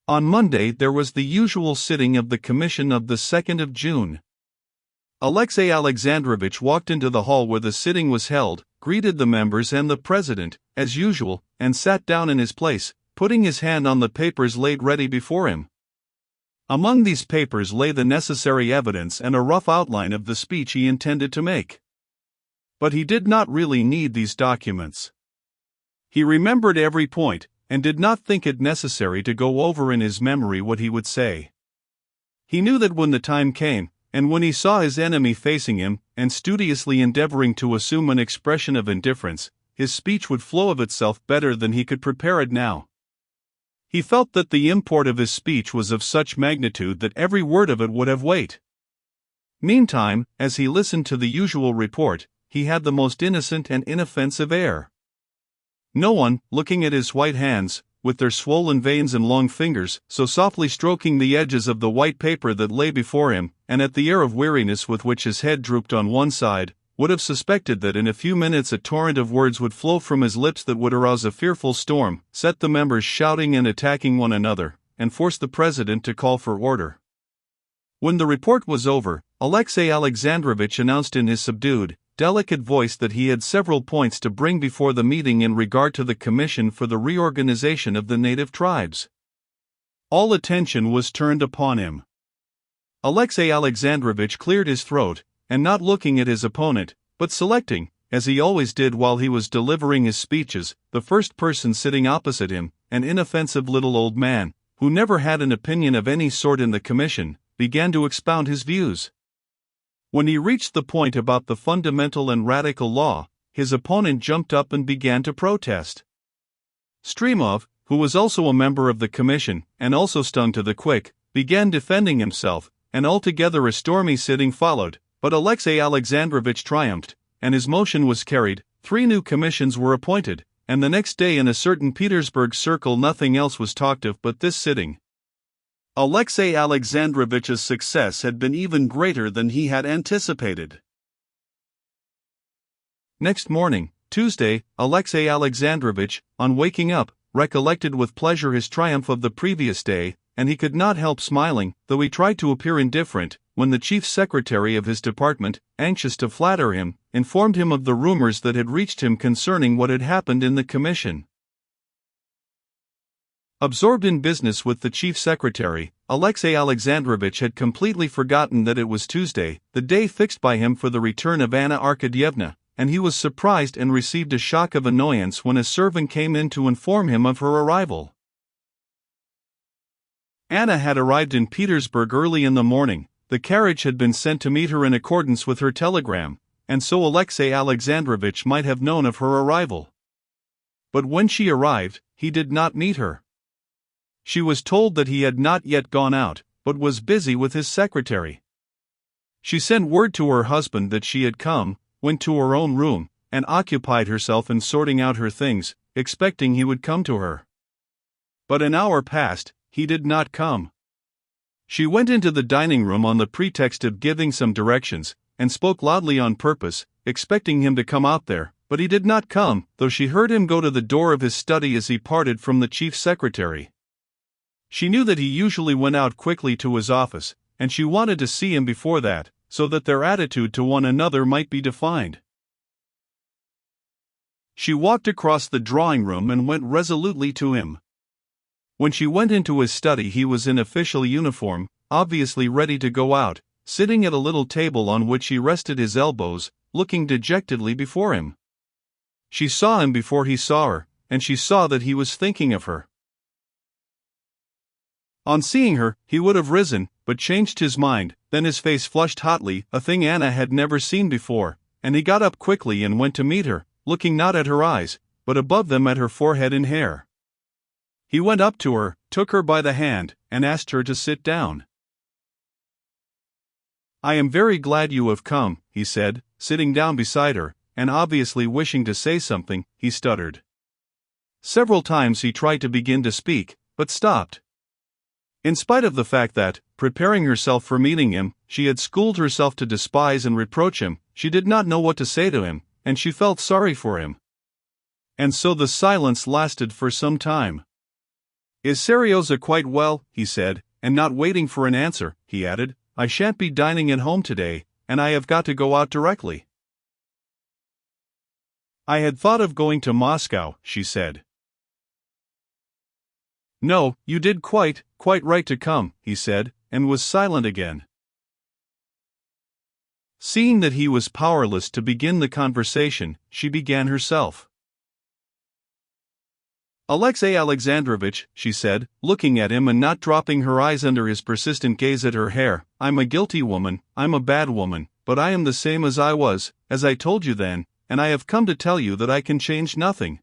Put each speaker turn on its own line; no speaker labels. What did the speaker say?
On Monday there was the usual sitting of the commission of the 2nd of June. Alexey Alexandrovich walked into the hall where the sitting was held, greeted the members and the president, as usual, and sat down in his place, putting his hand on the papers laid ready before him. Among these papers lay the necessary evidence and a rough outline of the speech he intended to make. But he did not really need these documents. He remembered every point, and did not think it necessary to go over in his memory what he would say. He knew that when the time came, and when he saw his enemy facing him, and studiously endeavoring to assume an expression of indifference, his speech would flow of itself better than he could prepare it now. He felt that the import of his speech was of such magnitude that every word of it would have weight. Meantime, as he listened to the usual report, he had the most innocent and inoffensive air. No one, looking at his white hands, with their swollen veins and long fingers, so softly stroking the edges of the white paper that lay before him, and at the air of weariness with which his head drooped on one side, would have suspected that in a few minutes a torrent of words would flow from his lips that would arouse a fearful storm, set the members shouting and attacking one another, and force the president to call for order. When the report was over, Alexey Alexandrovich announced in his subdued, delicate voice that he had several points to bring before the meeting in regard to the Commission for the Reorganization of the Native Tribes. All attention was turned upon him. Alexey Alexandrovich cleared his throat, and not looking at his opponent, but selecting, as he always did while he was delivering his speeches, the first person sitting opposite him, an inoffensive little old man, who never had an opinion of any sort in the commission, began to expound his views. When he reached the point about the fundamental and radical law, his opponent jumped up and began to protest. Stremov, who was also a member of the commission, and also stung to the quick, began defending himself, and altogether a stormy sitting followed, but Alexey Alexandrovich triumphed, and his motion was carried. 3 new commissions were appointed, and the next day in a certain Petersburg circle nothing else was talked of but this sitting. Alexey Alexandrovich's success had been even greater than he had anticipated. Next morning, Tuesday, Alexey Alexandrovich, on waking up, recollected with pleasure his triumph of the previous day, and he could not help smiling, though he tried to appear indifferent, when the chief secretary of his department, anxious to flatter him, informed him of the rumors that had reached him concerning what had happened in the commission. Absorbed in business with the chief secretary, Alexey Alexandrovich had completely forgotten that it was Tuesday, the day fixed by him for the return of Anna Arkadyevna, and he was surprised and received a shock of annoyance when a servant came in to inform him of her arrival. Anna had arrived in Petersburg early in the morning. The carriage had been sent to meet her in accordance with her telegram, and so Alexey Alexandrovich might have known of her arrival. But when she arrived, he did not meet her. She was told that he had not yet gone out, but was busy with his secretary. She sent word to her husband that she had come, went to her own room, and occupied herself in sorting out her things, expecting he would come to her. But an hour passed, he did not come. She went into the dining room on the pretext of giving some directions, and spoke loudly on purpose, expecting him to come out there, but he did not come, though she heard him go to the door of his study as he parted from the chief secretary. She knew that he usually went out quickly to his office, and she wanted to see him before that, so that their attitude to one another might be defined. She walked across the drawing room and went resolutely to him. When she went into his study he was in official uniform, obviously ready to go out, sitting at a little table on which he rested his elbows, looking dejectedly before him. She saw him before he saw her, and she saw that he was thinking of her. On seeing her, he would have risen, but changed his mind. Then his face flushed hotly, a thing Anna had never seen before, and he got up quickly and went to meet her, looking not at her eyes, but above them at her forehead and hair. He went up to her, took her by the hand, and asked her to sit down. "I am very glad you have come," he said, sitting down beside her, and obviously wishing to say something, he stuttered. Several times he tried to begin to speak, but stopped. In spite of the fact that, preparing herself for meeting him, she had schooled herself to despise and reproach him, she did not know what to say to him, and she felt sorry for him. And so the silence lasted for some time. Is Serioza quite well? He said, and not waiting for an answer, he added, I shan't be dining at home today, and I have got to go out directly. I had thought of going to Moscow, she said. No, you did quite right to come, he said, and was silent again. Seeing that he was powerless to begin the conversation, she began herself. Alexey Alexandrovitch, she said, looking at him and not dropping her eyes under his persistent gaze at her hair, I'm a guilty woman, I'm a bad woman, but I am the same as I was, as I told you then, and I have come to tell you that I can change nothing.